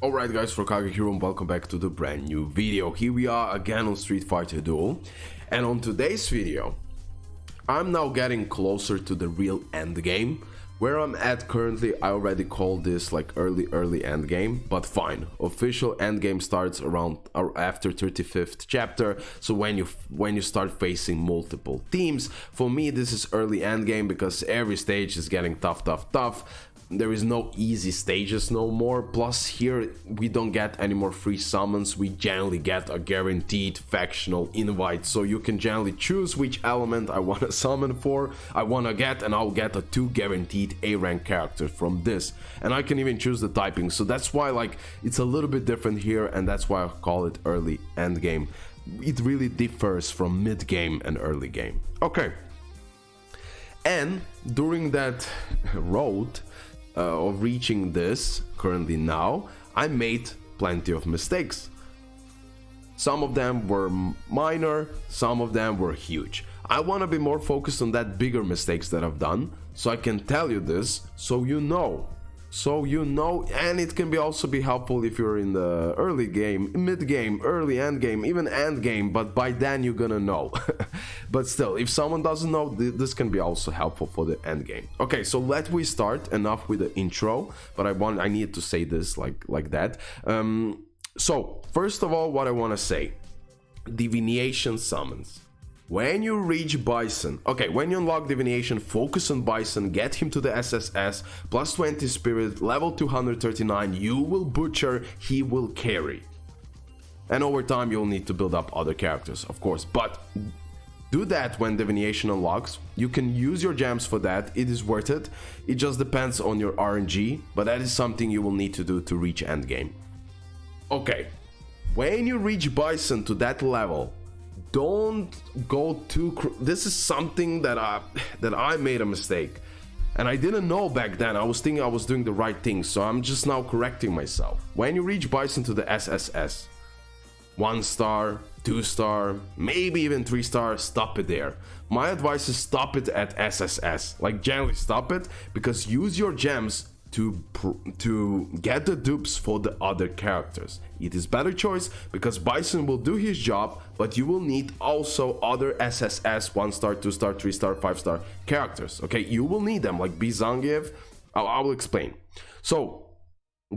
Alright guys, RoKage here and welcome back to the brand new video. Here we are again on Street Fighter Duel, and on today's video I'm now getting closer to the real end game. Where I'm at currently, I already call this like early end game, but fine. Official end game starts around or after 35th chapter, so when you start facing multiple teams. For me this is early end game because every stage is getting tough. There is no easy stages no more. Plus here we don't get any more free summons. We generally get a guaranteed factional invite, so you can generally choose which element I want to summon for, I want to get, and I'll get a 2 guaranteed A rank characters from this, and I can even choose the typing. So that's why like it's a little bit different here, and that's why I call it early end game. It really differs from mid game and early game. Okay, and during that road of reaching this currently now, I made plenty of mistakes. Some of them were minor, some of them were huge. I want to be more focused on that bigger mistakes that I've done, so I can tell you this so you know, and it can also be helpful if you're in the early game, mid game, early end game, even end game, but by then you're gonna know. But still, if someone doesn't know, this can be also helpful for the end game. Okay, so let we start. Enough with the intro, but I need to say this like that. So first of all, what I want to say, divination summons. When you reach Bison, okay, when you unlock Divination, focus on Bison, get him to the SSS, plus 20 spirit, level 239, you will butcher, he will carry. And over time you'll need to build up other characters, of course, but do that when Divination unlocks. You can use your gems for that, it is worth it. It just depends on your RNG, but that is something you will need to do to reach endgame. Okay, when you reach Bison to that level, don't go too this is something that I made a mistake, and I didn't know back then. I was thinking I was doing the right thing, so I'm just now correcting myself. When you reach Bison to the SSS, 1 star, 2 star, maybe even 3 star, stop it there. My advice is stop it at SSS, like generally stop it, because use your gems to get the dupes for the other characters. It is better choice because Bison will do his job, but you will need also other SSS 1 star, 2 star, 3 star, 5 star characters. Okay, you will need them like Zangief. I will explain. So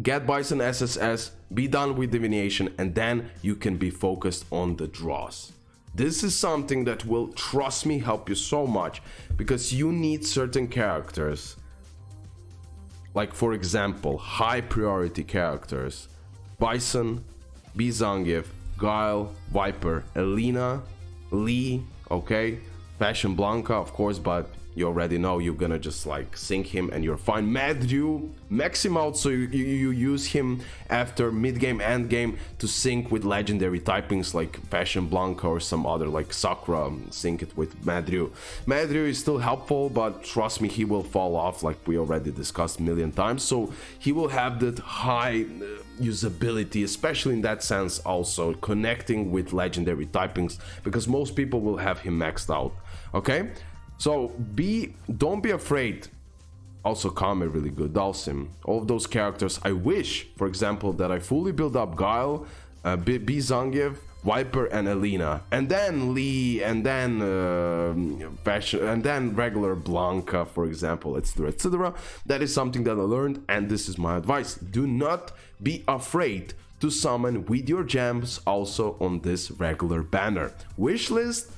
get Bison SSS, be done with Divination, and then you can be focused on the draws. This is something that will, trust me, help you so much, because you need certain characters. Like for example, high priority characters, Bison, Zangief, Guile, Viper, Elena, Lee, okay, Fashion Blanca of course, but you already know you're gonna just like sync him and you're fine. Madru, max him out so you use him after mid-game, end-game to sync with legendary typings like Fashion Blanca or some other like Sakura, sync it with Madru. Madru is still helpful, but trust me, he will fall off like we already discussed a million times, so he will have that high usability, especially in that sense, also connecting with legendary typings, because most people will have him maxed out. Okay, so don't be afraid. Also Kame really good, Dalsim, all of those characters. I wish, for example, that I fully build up Guile, Zangief, Viper and Elena, and then Lee, and then Fashion, and then regular Blanca, for example, etc. That is something that I learned, and this is my advice. Do not be afraid to summon with your gems also on this regular banner. Wishlist,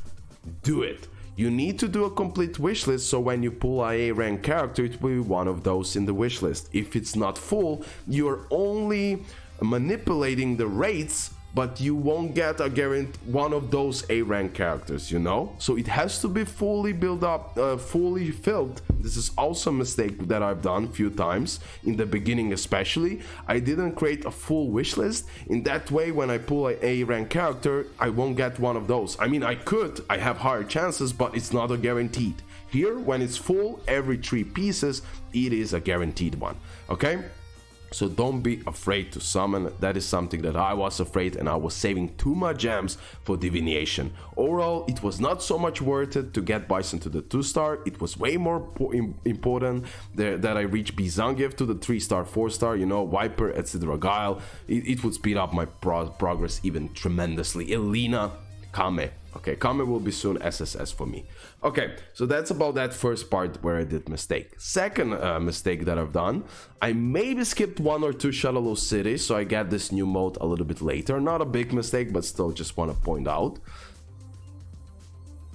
do it. You need to do a complete wishlist, so when you pull a A rank character, it will be one of those in the wishlist. If it's not full, you're only manipulating the rates, but you won't get a guarantee one of those A rank characters, you know? So it has to be fully built up, fully filled. This is also a mistake that I've done a few times in the beginning, especially. I didn't create a full wish list. In that way, when I pull a A rank character, I won't get one of those. I mean, I could, I have higher chances, but it's not a guaranteed. Here, when it's full, every 3 pieces, it is a guaranteed one, okay? So don't be afraid to summon. That is something that I was afraid, and I was saving too much gems for divination. Overall, it was not so much worth it to get Bison to the 2-star. It was way more important that I reach Bizangief to the 3-star, 4-star, you know, Viper, etc. Guile. It would speed up my progress even tremendously. Elena, Kame. Okay, Kame will be soon SSS for me. Okay, so that's about that first part where I did mistake. Second mistake that I've done, I maybe skipped 1 or 2 Shadowloo cities, so I get this new mode a little bit later. Not a big mistake, but still just want to point out.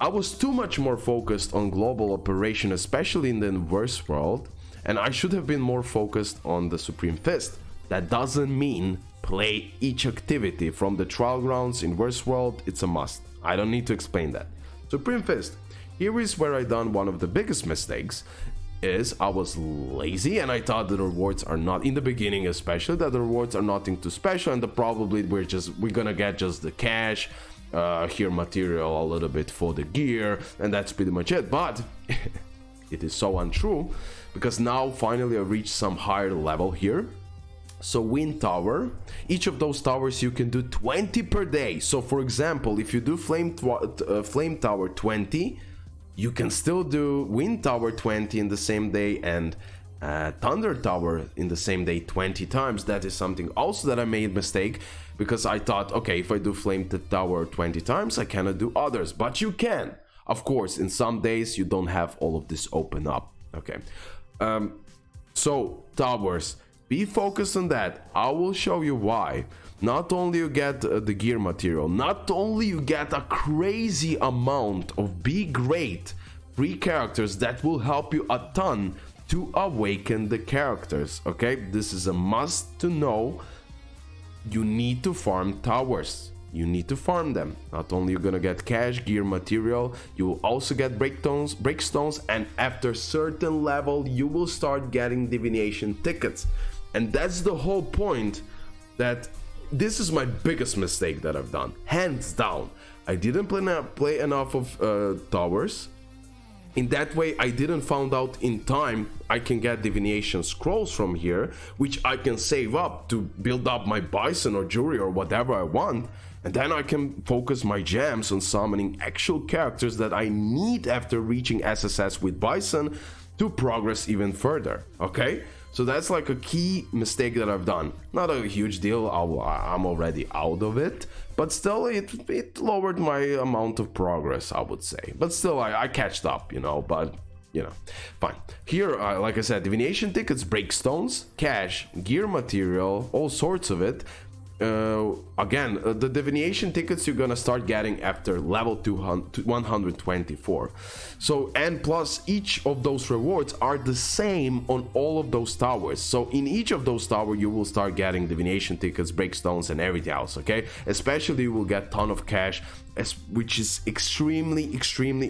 I was too much more focused on global operation, especially in the inverse world, and I should have been more focused on the Supreme Fist. That doesn't mean play each activity from the trial grounds, inverse world, it's a must. I don't need to explain that. Supreme Fist. Here is where I done one of the biggest mistakes, is I was lazy and I thought the rewards are not, in the beginning especially, that the rewards are nothing too special, and probably we're gonna get just the cash, here material, a little bit for the gear, and that's pretty much it. But it is so untrue, because now finally I reached some higher level here. So Wind Tower, each of those towers you can do 20 per day. So for example, if you do Flame Tower 20, you can still do Wind Tower 20 in the same day, and Thunder Tower in the same day 20 times. That is something also that I made mistake, because I thought, okay, if I do Flame Tower 20 times, I cannot do others. But you can. Of course, in some days you don't have all of this open up. Okay. So towers. Be focused on that. I will show you why. Not only you get the gear material, not only you get a crazy amount of Be Great free characters that will help you a ton to awaken the characters, okay? This is a must to know. You need to farm towers. You need to farm them. Not only you're gonna get cash, gear, material, you will also get breakstones, and after certain level you will start getting divination tickets. And that's the whole point. That this is my biggest mistake that I've done, hands down. I didn't play enough of towers. In that way, I didn't found out in time I can get divination scrolls from here, which I can save up to build up my bison or jewelry or whatever I want. And then I can focus my gems on summoning actual characters that I need after reaching SSS with bison to progress even further, okay? So that's like a key mistake that I've done. Not a huge deal, I'm already out of it, but still it lowered my amount of progress, I would say. But still, I catched up, you know, but, you know, fine. Here, like I said, divination tickets, breakstones, cash, gear material, all sorts of it. Again, the divination tickets you're gonna start getting after level 124. So, and plus each of those rewards are the same on all of those towers. So in each of those towers you will start getting divination tickets, breakstones, and everything else, okay? Especially you will get ton of cash, which is extremely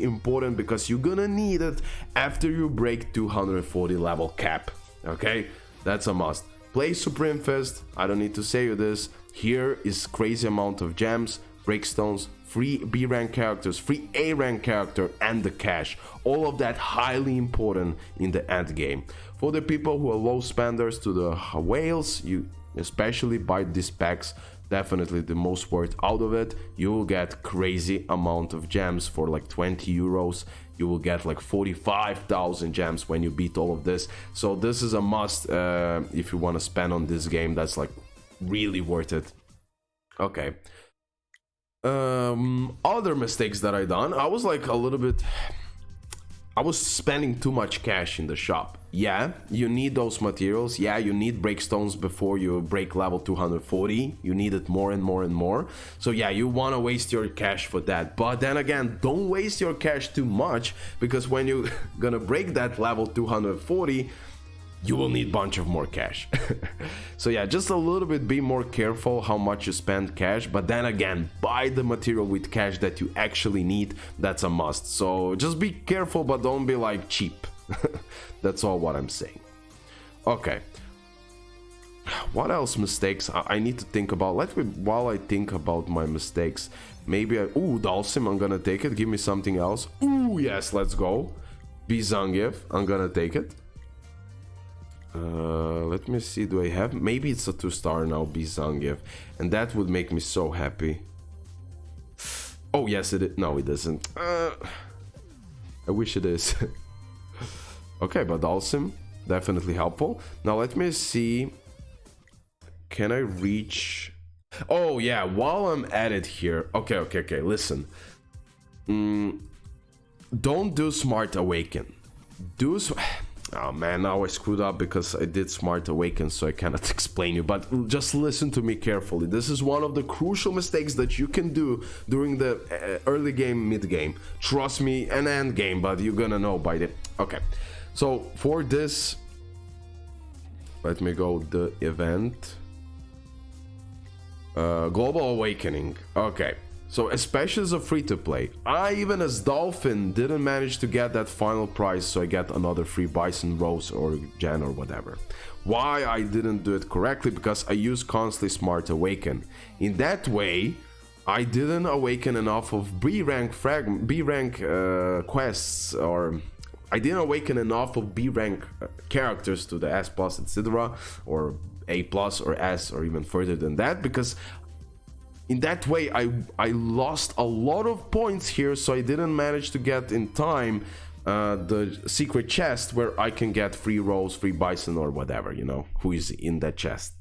important, because you're gonna need it after you break 240 level cap, okay? That's a must. Play Supreme Fist, I don't need to say you this. Here is crazy amount of gems, breakstones, free B rank characters, free A rank character, and the cash. All of that highly important in the end game. For the people who are low spenders to the whales, you especially buy these packs, definitely the most worth out of it. You will get crazy amount of gems for like 20 euros. You will get like 45,000 gems when you beat all of this. So this is a must if you want to spend on this game. That's like really worth it. Okay. Other mistakes that I done, I was like a little bit, I was spending too much cash in the shop. Yeah, you need those materials. Yeah, you need breakstones before you break level 240. You need it more and more and more. So yeah, you want to waste your cash for that. But then again, don't waste your cash too much, because when you're gonna break that level 240, you will need a bunch of more cash. So yeah, just a little bit be more careful how much you spend cash, but then again, buy the material with cash that you actually need. That's a must. So just be careful, but don't be like cheap. That's all what I'm saying. Okay, what else mistakes I need to think about? While I think about my mistakes, maybe ooh, Dalsim, I'm gonna take it. Give me something else. Ooh, yes, let's go. Bizangief, I'm gonna take it. Let me see, do I have, maybe it's a 2-star now, be Zangief, and that would make me so happy. Oh yes, it is. No, it doesn't. I wish it is. Okay, but awesome, definitely helpful. Now let me see, can I reach... Oh yeah, while I'm at it here, okay, listen. Don't do Smart Awaken. Oh man, now I screwed up because I did Smart Awaken, so I cannot explain you, but just listen to me carefully. This is one of the crucial mistakes that you can do during the early game, mid game. Trust me, an end game, but you're gonna know by the... Okay, so for this, let me go the event. Global Awakening. Okay, so especially as a free-to-play, I even as Dolphin didn't manage to get that final prize, so I get another free Bison, Rose, or Jan, or whatever. Why I didn't do it correctly? Because I used constantly Smart Awaken. In that way, I didn't awaken enough of B rank quests, or I didn't awaken enough of B rank characters to the S plus, etc., or A plus or S, or even further than that, because in that way I lost a lot of points here, so I didn't manage to get in time the secret chest where I can get free Rose, free Bison, or whatever, you know, who is in that chest.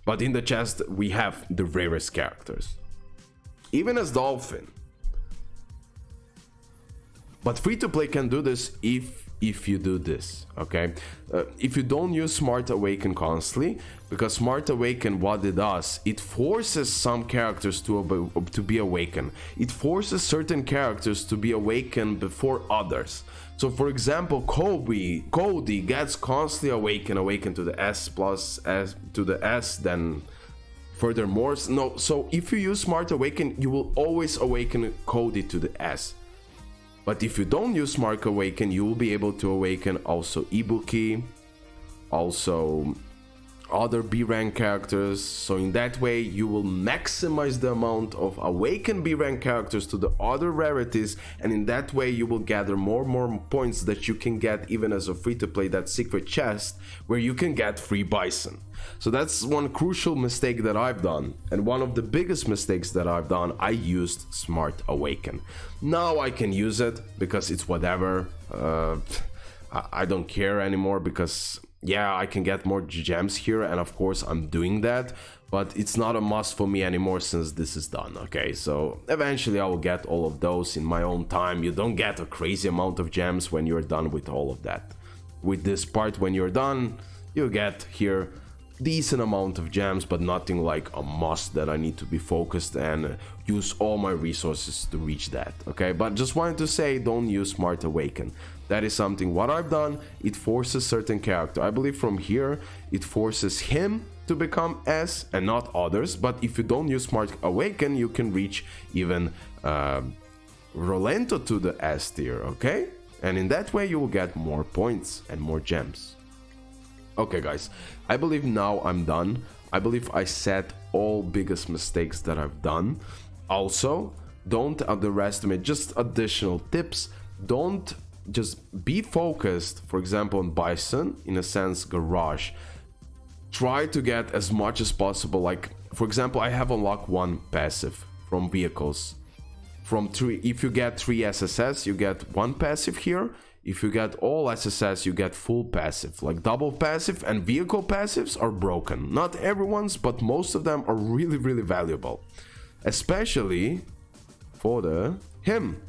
But in the chest we have the rarest characters, even as Dolphin. But free-to-play can do this if you do this, okay? If you don't use Smart Awaken constantly, because Smart Awaken, what it does, it forces some characters to be awakened. It forces certain characters to be awakened before others. So for example, Cody gets constantly awakened to the S plus, S to the S, then furthermore. No, so if you use Smart Awaken, you will always awaken Cody to the S. But if you don't use Smart Awaken, you will be able to awaken also Ibuki, also other B rank characters. So in that way you will maximize the amount of awakened B rank characters to the other rarities, and in that way you will gather more points that you can get even as a free to play, that secret chest where you can get free Bison. So that's one crucial mistake that I've done, and one of the biggest mistakes that I've done. I used Smart Awaken. Now I can use it because it's whatever. I don't care anymore, because yeah, I can get more gems here, and of course I'm doing that, but it's not a must for me anymore since this is done. Okay, so eventually I will get all of those in my own time. You don't get a crazy amount of gems when you're done with all of that. With this part, when you're done, you get here decent amount of gems, but nothing like a must that I need to be focused and use all my resources to reach that. Okay, but just wanted to say, don't use Smart Awaken. That is something what I've done. It forces certain character. I believe from here it forces him to become S and not others, but if you don't use Smart Awaken, you can reach even Rolento to the S tier. Okay, and in that way you will get more points and more gems. Okay guys, I believe now I'm done. I believe I said all biggest mistakes that I've done. Also, don't underestimate, just additional tips. Don't just be focused, for example, on Bison, in a sense, Garage. Try to get as much as possible. Like, for example, I have unlocked one passive from vehicles. From 3, if you get 3 SSS, you get 1 passive here. If you get all SSS, you get full passive. Like double passive and vehicle passives are broken. Not everyone's, but most of them are really valuable. Especially for him.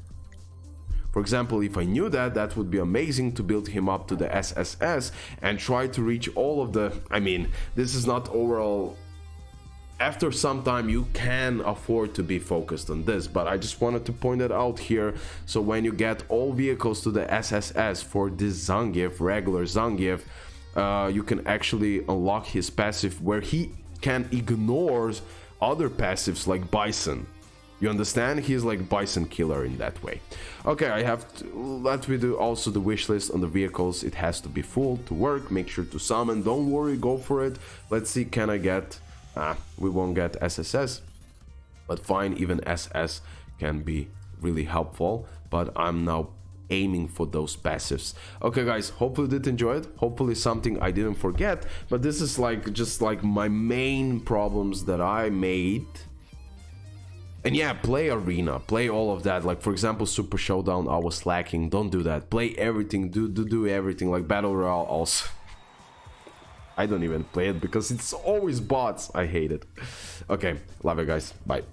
For example, if I knew that, that would be amazing to build him up to the SSS and try to reach all of the... I mean, this is not overall... After some time you can afford to be focused on this, but I just wanted to point it out here. So when you get all vehicles to the SSS for this Zangief, regular Zangief, you can actually unlock his passive where he can ignore other passives like Bison. You understand? He's like Bison killer in that way. Okay, I have to, let me do also the wish list on the vehicles. It has to be full to work. Make sure to summon. Don't worry, go for it. Let's see, can I get... we won't get SSS, but fine, even SS can be really helpful. But I'm now aiming for those passives. Okay guys, hopefully you did enjoy it, hopefully something I didn't forget, but this is like just like my main problems that I made. And yeah, play arena, play all of that. Like for example, Super Showdown, I was lacking. Don't do that. Play everything, do everything. Like Battle Royale also. I don't even play it because it's always bots. I hate it. Okay, love you guys. Bye.